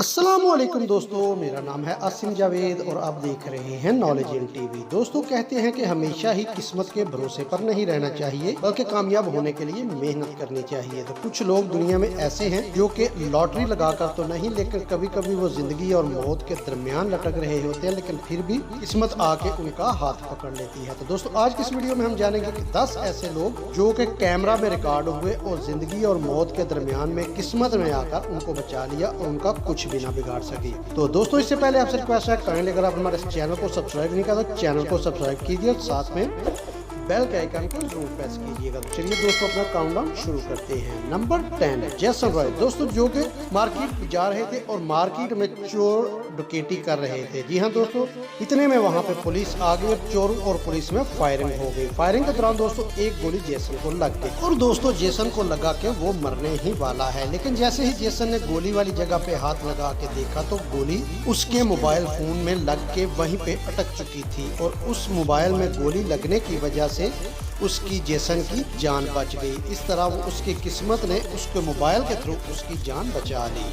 अस्सलामुअलैकुम दोस्तों, मेरा नाम है आसिम जावेद और आप देख रहे हैं नॉलेज इन टीवी। दोस्तों कहते हैं कि हमेशा ही किस्मत के भरोसे पर नहीं रहना चाहिए बल्कि कामयाब होने के लिए मेहनत करनी चाहिए। तो कुछ लोग दुनिया में ऐसे हैं जो कि लॉटरी लगाकर तो नहीं, लेकिन कभी कभी वो जिंदगी और मौत के दरमियान लटक रहे होते हैं, लेकिन फिर भी किस्मत आके उनका हाथ पकड़ लेती है। तो दोस्तों आज की इस वीडियो में हम जानेंगे कि 10 ऐसे लोग जो कि कैमरा में रिकॉर्ड हुए और जिंदगी और मौत के दरमियान में किस्मत में आकर उनको बचा लिया और उनका कुछ भी ना बिगाड़ सकी। तो दोस्तों इससे पहले आपसे रिक्वेस्ट है, काइंडली अगर आप हमारे चैनल को सब्सक्राइब नहीं किया तो चैनल को सब्सक्राइब कीजिए और साथ में बेल के आइकन को जरूर प्रेस कीजिएगा। तो चलिए दोस्तों अपना काउंटडाउन शुरू करते हैं। नंबर 10 जैसन रॉय। दोस्तों जो कि मार्केट जा रहे थे और मार्केट में चोर डकैती कर रहे थे। जी हाँ दोस्तों, इतने में वहां पे पुलिस आ गई और चोर और पुलिस में फायरिंग हो गई। फायरिंग के दौरान दोस्तों एक गोली जेसन को लग गई और दोस्तों जेसन को लगा के वो मरने ही वाला है, लेकिन जैसे ही जेसन ने गोली वाली जगह पे हाथ लगा के देखा तो गोली उसके मोबाइल फोन में लग के वहीं पे अटक चुकी थी और उस मोबाइल में गोली लगने की वजह से उसकी जेसन की जान बच गई। इस तरह वो उसकी किस्मत ने उसके मोबाइल के थ्रू उसकी जान बचा ली।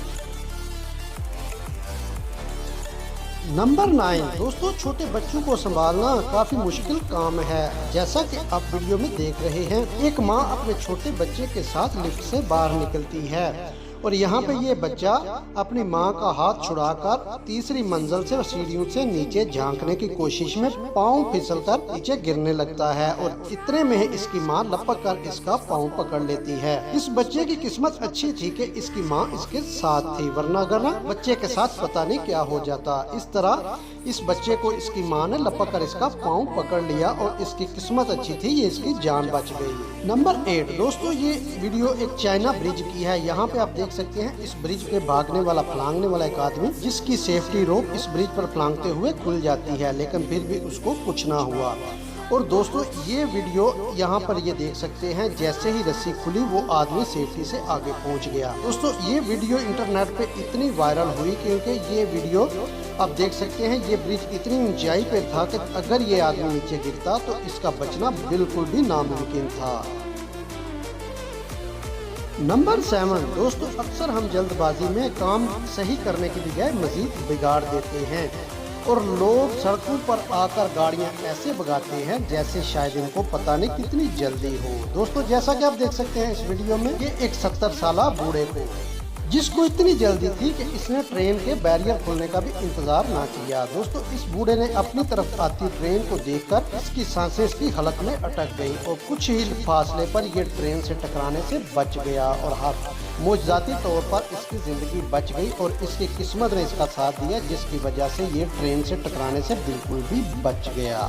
नंबर 9 दोस्तों, छोटे बच्चों को संभालना काफी मुश्किल काम है। जैसा कि आप वीडियो में देख रहे हैं, एक माँ अपने छोटे बच्चे के साथ लिफ्ट से बाहर निकलती है और यहाँ पे ये बच्चा अपनी माँ का हाथ छुड़ाकर तीसरी मंजिल से सीढ़ियों से नीचे झांकने की कोशिश में पाँव फिसलकर नीचे गिरने लगता है और इतने में इसकी माँ लपक कर इसका पाँव पकड़ लेती है। इस बच्चे की किस्मत अच्छी थी कि इसकी माँ इसके साथ थी, वरना अगर बच्चे के साथ पता नहीं क्या हो जाता। इस तरह इस बच्चे को इसकी माँ ने लपक कर इसका पाँव पकड़ लिया और इसकी किस्मत अच्छी थी, ये इसकी जान बच गई। नंबर 8 दोस्तों, ये वीडियो एक चाइना ब्रिज की है। यहाँ पे आप देख सकते हैं इस ब्रिज पे भागने वाला फलांगने वाला एक आदमी, जिसकी सेफ्टी रोप इस ब्रिज पर फलांगते हुए खुल जाती है, लेकिन फिर भी उसको कुछ ना हुआ। और दोस्तों ये वीडियो यहाँ पर ये देख सकते हैं, जैसे ही रस्सी खुली वो आदमी सेफ्टी से आगे पहुँच गया। दोस्तों ये वीडियो इंटरनेट पे इतनी वायरल हुई क्योंकि ये वीडियो आप देख सकते हैं, ये ब्रिज इतनी ऊंचाई पे था कि अगर ये आदमी नीचे गिरता तो इसका बचना बिल्कुल भी नामुमकिन था। नंबर 7 दोस्तों, अक्सर हम जल्दबाजी में काम सही करने की बजाय मजीद बिगाड़ देते हैं और लोग सड़कों पर आकर गाड़ियां ऐसे भगाते हैं जैसे शायद इनको पता नहीं कितनी जल्दी हो। दोस्तों जैसा कि आप देख सकते हैं इस वीडियो में, ये एक 70 साल बूढ़े को, जिसको इतनी जल्दी थी कि इसने ट्रेन के बैरियर खुलने का भी इंतजार ना किया। दोस्तों इस बूढ़े ने अपनी तरफ आती ट्रेन को देखकर इसकी सांसें इसकी हलक में अटक गई और कुछ ही फासले पर ये ट्रेन से टकराने से बच गया और मुआवजाती तौर पर इसकी जिंदगी बच गई और इसकी किस्मत ने इसका साथ दिया, जिसकी वजह से ये ट्रेन से टकराने से बिल्कुल भी बच गया।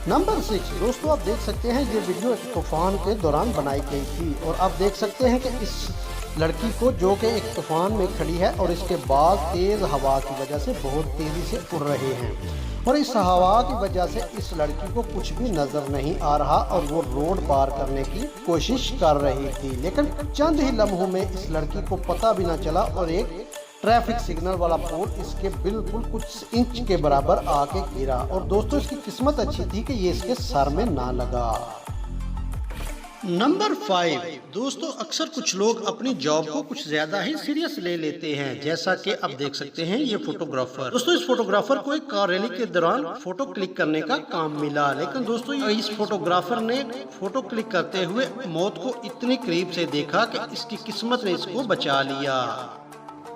नंबर 6 दोस्तों, आप देख सकते हैं ये वीडियो एक तूफान के दौरान बनाई गई थी और आप देख सकते हैं कि इस लड़की को जो कि एक तूफान में खड़ी है और इसके बाल तेज हवा की वजह से बहुत तेजी से उड़ रहे हैं और इस हवा की वजह से इस लड़की को कुछ भी नजर नहीं आ रहा और वो रोड पार करने की कोशिश कर रही थी, लेकिन चंद ही लम्हों में इस लड़की को पता भी ना चला और एक ट्रैफिक सिग्नल वाला पोल इसके बिल्कुल कुछ इंच के बराबर आके गिरा और दोस्तों इसकी किस्मत अच्छी थी कि ये इसके सर में ना लगा। नंबर 5 दोस्तों, अक्सर कुछ लोग अपनी जॉब को कुछ ज्यादा ही सीरियस ले लेते हैं। जैसा कि आप देख सकते हैं ये फोटोग्राफर, दोस्तों इस फोटोग्राफर को एक कार रैली के दौरान फोटो क्लिक करने का काम मिला, लेकिन दोस्तों इस फोटोग्राफर ने फोटो क्लिक करते हुए मौत को इतनी करीब से देखा कि इसकी किस्मत ने इसको बचा लिया।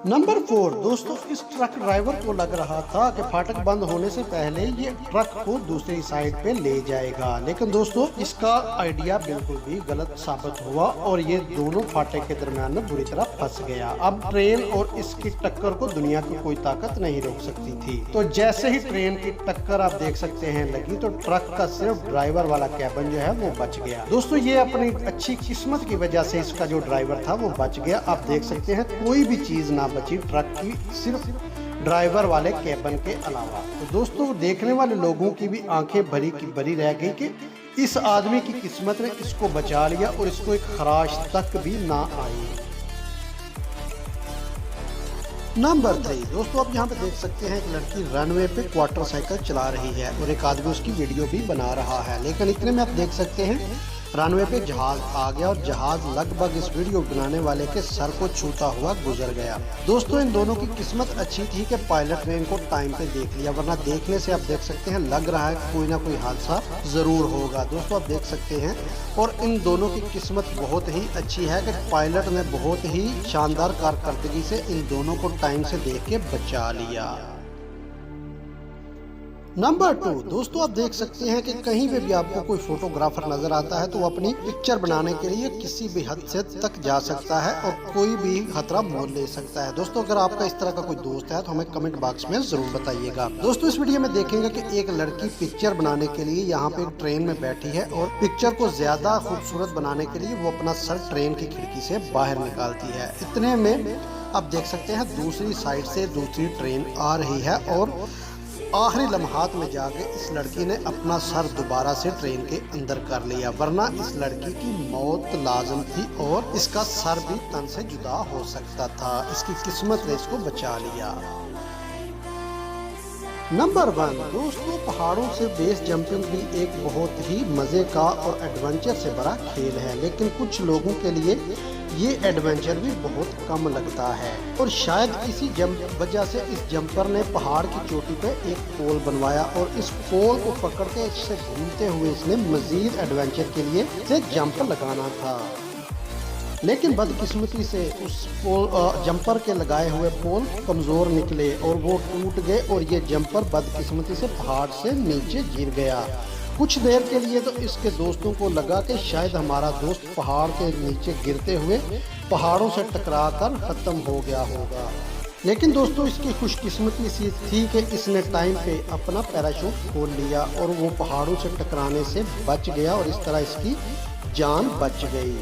नंबर 4 दोस्तों, इस ट्रक ड्राइवर को लग रहा था कि फाटक बंद होने से पहले ये ट्रक को दूसरी साइड पे ले जाएगा, लेकिन दोस्तों इसका आइडिया बिल्कुल भी गलत साबित हुआ और ये दोनों फाटक के दरमियान में बुरी तरह फंस गया। अब ट्रेन और इसकी टक्कर को दुनिया की कोई ताकत नहीं रोक सकती थी। तो जैसे ही ट्रेन की टक्कर आप देख सकते हैं लगी तो ट्रक का सिर्फ ड्राइवर वाला कैबिन जो है वो बच गया। दोस्तों ये अपनी अच्छी किस्मत की वजह से इसका जो ड्राइवर था वो बच गया। आप देख सकते हैं कोई भी चीज ना बची ट्रक की, सिर्फ ड्राइवर वाले कैबिन के अलावा। तो दोस्तों देखने वाले लोगों की भी आंखें भरी की भरी रह गई कि इस आदमी की किस्मत ने इसको बचा लिया और इसको एक खराश तक भी ना आई। नंबर 3 दोस्तों, आप यहाँ पे देख सकते हैं एक लड़की रनवे पे क्वार्टर साइकिल चला रही है और एक आदमी उसकी वीडियो भी बना रहा है, लेकिन इतने में आप देख सकते हैं रनवे पे जहाज आ गया और जहाज लगभग इस वीडियो बनाने वाले के सर को छूता हुआ गुजर गया। दोस्तों इन दोनों की किस्मत अच्छी थी कि पायलट ने इनको टाइम पे देख लिया, वरना देखने से आप देख सकते हैं लग रहा है कि कोई ना कोई हादसा जरूर होगा। दोस्तों आप देख सकते हैं, और इन दोनों की किस्मत बहुत ही अच्छी है कि पायलट ने बहुत ही शानदार कारकर्दगी से इन दोनों को टाइम से देख के बचा लिया। नंबर 2, दोस्तों आप देख सकते हैं कि कहीं पे भी आपको कोई फोटोग्राफर नजर आता है तो वो अपनी पिक्चर बनाने के लिए किसी भी हद से तक जा सकता है और कोई भी खतरा मोल ले सकता है। दोस्तों अगर आपका इस तरह का कोई दोस्त है तो हमें कमेंट बॉक्स में जरूर बताइएगा। दोस्तों इस वीडियो में देखेंगे कि एक लड़की पिक्चर बनाने के लिए यहाँ पे ट्रेन में बैठी है और पिक्चर को ज्यादा खूबसूरत बनाने के लिए वो अपना सर ट्रेन की खिड़की से बाहर निकालती है। इतने में आप देख सकते हैं दूसरी साइड से दूसरी ट्रेन आ रही है और आखिरी लम्हात में जाके इस लड़की ने अपना सर दोबारा से ट्रेन के अंदर कर लिया, वरना इस लड़की की मौत लाजम थी और इसका सर भी तन से जुदा हो सकता था। इसकी किस्मत ने इसको बचा लिया। नंबर 1, दोस्तों पहाड़ों से बेस जंपिंग भी एक बहुत ही मजे का और एडवेंचर से भरा खेल है, लेकिन कुछ लोगों के लिए ये एडवेंचर भी बहुत कम लगता है और शायद इसी वजह से इस जंपर ने पहाड़ की चोटी पे एक पोल बनवाया और इस पोल को पकड़ के इससे घूमते हुए इसने मजीद एडवेंचर के लिए से जंप लगाना था। लेकिन बदकिस्मती से उस जंपर के लगाए हुए पोल कमजोर निकले और वो टूट गए और ये जंपर बदकिस्मती से पहाड़ से नीचे गिर गया। कुछ देर के लिए तो इसके दोस्तों को लगा कि शायद हमारा दोस्त पहाड़ के नीचे गिरते हुए पहाड़ों से टकराकर खत्म हो गया होगा, लेकिन दोस्तों इसकी खुशकिस्मती सी थी कि इसने टाइम पे अपना पैराशूट खोल लिया और वो पहाड़ों से टकराने से बच गया और इस तरह इसकी जान बच गई।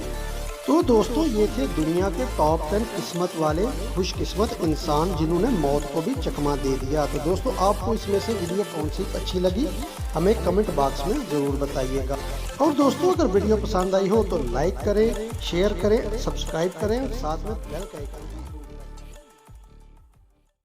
तो दोस्तों ये थे दुनिया के टॉप 10 किस्मत वाले खुशकिस्मत इंसान जिन्होंने मौत को भी चकमा दे दिया। तो दोस्तों आपको इसमें से वीडियो कौन सी अच्छी लगी हमें कमेंट बॉक्स में ज़रूर बताइएगा। और दोस्तों अगर वीडियो पसंद आई हो तो लाइक करें, शेयर करें, सब्सक्राइब करें, साथ में बेल का आइकन